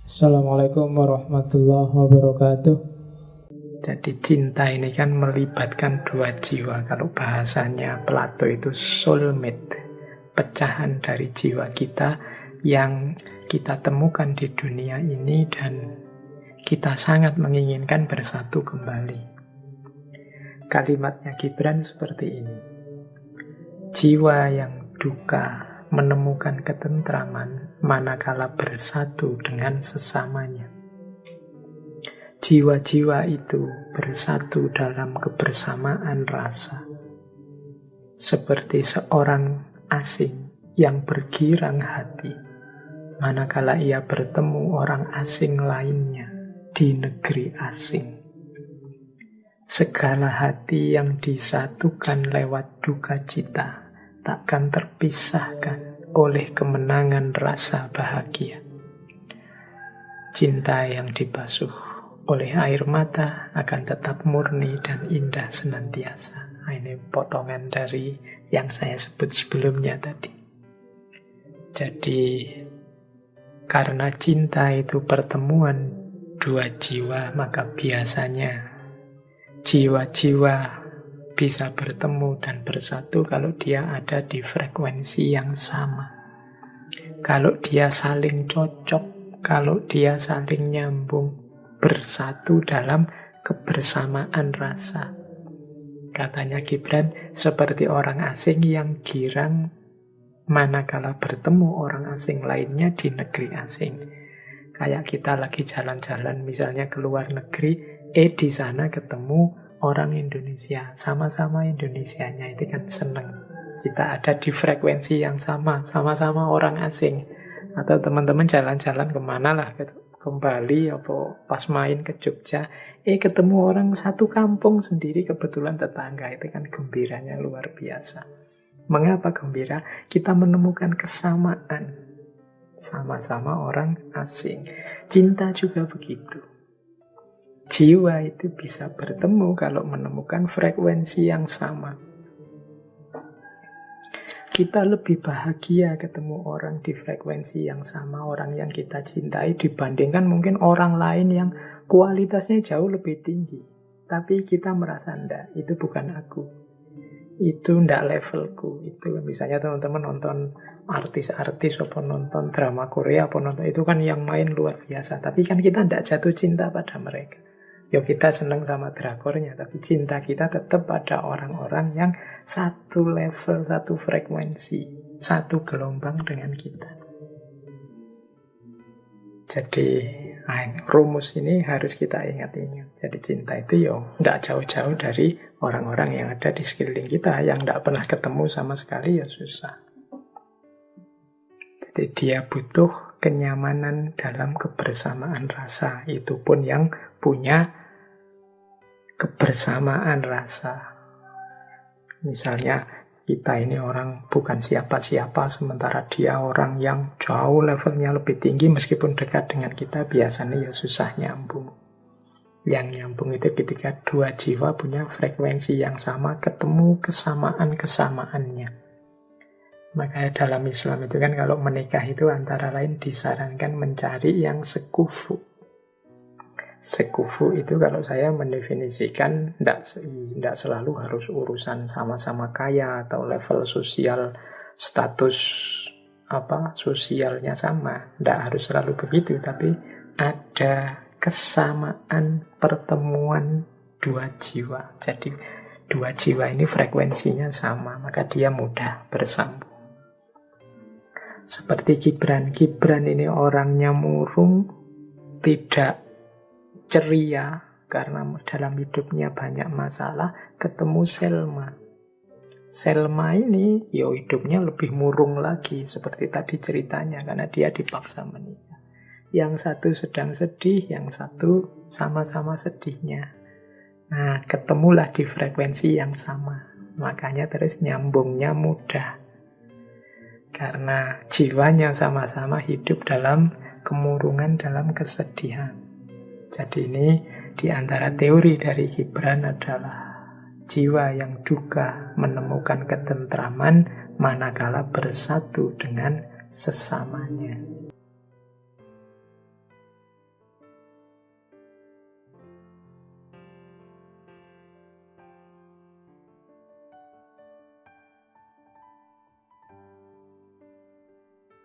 Assalamualaikum warahmatullahi wabarakatuh. Jadi cinta ini kan melibatkan dua jiwa. Kalau bahasanya Plato itu soulmate, pecahan dari jiwa kita yang kita temukan di dunia ini dan kita sangat menginginkan bersatu kembali. Kalimatnya Gibran seperti ini. Jiwa yang duka menemukan ketentraman manakala bersatu dengan sesamanya. Jiwa-jiwa itu bersatu dalam kebersamaan rasa. Seperti seorang asing yang bergirang hati manakala ia bertemu orang asing lainnya di negeri asing. Segala hati yang disatukan lewat duka cita takkan terpisahkan oleh kemenangan rasa bahagia. Cinta yang dibasuh oleh air mata akan tetap murni dan indah senantiasa. Nah, ini potongan dari yang saya sebut sebelumnya tadi. Jadi, karena cinta itu pertemuan dua jiwa, maka biasanya jiwa-jiwa bisa bertemu dan bersatu kalau dia ada di frekuensi yang sama. Kalau dia saling cocok, kalau dia saling nyambung, bersatu dalam kebersamaan rasa. Katanya Gibran, seperti orang asing yang girang manakala bertemu orang asing lainnya di negeri asing. Kayak kita lagi jalan-jalan misalnya ke luar negeri, di sana ketemu orang Indonesia, sama-sama Indonesianya, itu kan seneng. Kita ada di frekuensi yang sama, sama-sama orang asing. Atau teman-teman jalan-jalan kemana lah, ke Bali, apa pas main ke Jogja, ketemu orang satu kampung sendiri, kebetulan tetangga, itu kan gembiranya luar biasa. Mengapa gembira? Kita menemukan kesamaan, sama-sama orang asing. Cinta juga begitu. Jiwa itu bisa bertemu kalau menemukan frekuensi yang sama. Kita lebih bahagia ketemu orang di frekuensi yang sama, orang yang kita cintai, dibandingkan mungkin orang lain yang kualitasnya jauh lebih tinggi. Tapi kita merasa enggak, itu bukan aku. Itu enggak levelku. Itu misalnya teman-teman nonton artis-artis, atau nonton drama Korea, atau nonton itu kan yang main luar biasa. Tapi kan kita enggak jatuh cinta pada mereka. Ya kita senang sama drakornya, tapi cinta kita tetap pada orang-orang yang satu level, satu frekuensi, satu gelombang dengan kita. Jadi rumus ini harus kita ingat-ingat. Jadi cinta itu ya tidak jauh-jauh dari orang-orang yang ada di sekeliling kita, yang tidak pernah ketemu sama sekali ya susah. Jadi dia butuh kenyamanan dalam kebersamaan rasa. Itu pun yang punya kebersamaan rasa. Misalnya kita ini orang bukan siapa-siapa, sementara dia orang yang jauh levelnya lebih tinggi, meskipun dekat dengan kita, biasanya ya susah nyambung. Yang nyambung itu ketika dua jiwa punya frekuensi yang sama, ketemu kesamaan-kesamaannya. Maka dalam Islam itu kan kalau menikah itu antara lain disarankan mencari yang sekufu. Sekufu itu kalau saya mendefinisikan tidak selalu harus urusan sama-sama kaya atau level sosial, status sosialnya sama. Tidak harus selalu begitu, tapi ada kesamaan pertemuan dua jiwa. Jadi dua jiwa ini frekuensinya sama, maka dia mudah bersambung. Seperti Gibran. Gibran ini orangnya murung, tidak ceria karena dalam hidupnya banyak masalah. Ketemu Selma. Selma ini hidupnya lebih murung lagi, seperti tadi ceritanya, karena dia dipaksa menikah. Yang satu sedang sedih, yang satu sama-sama sedihnya. Nah, ketemulah di frekuensi yang sama. Makanya terus nyambungnya mudah. Karena jiwanya sama-sama hidup dalam kemurungan, dalam kesedihan. Jadi ini di antara teori dari Gibran adalah jiwa yang duka menemukan ketentraman manakala bersatu dengan sesamanya.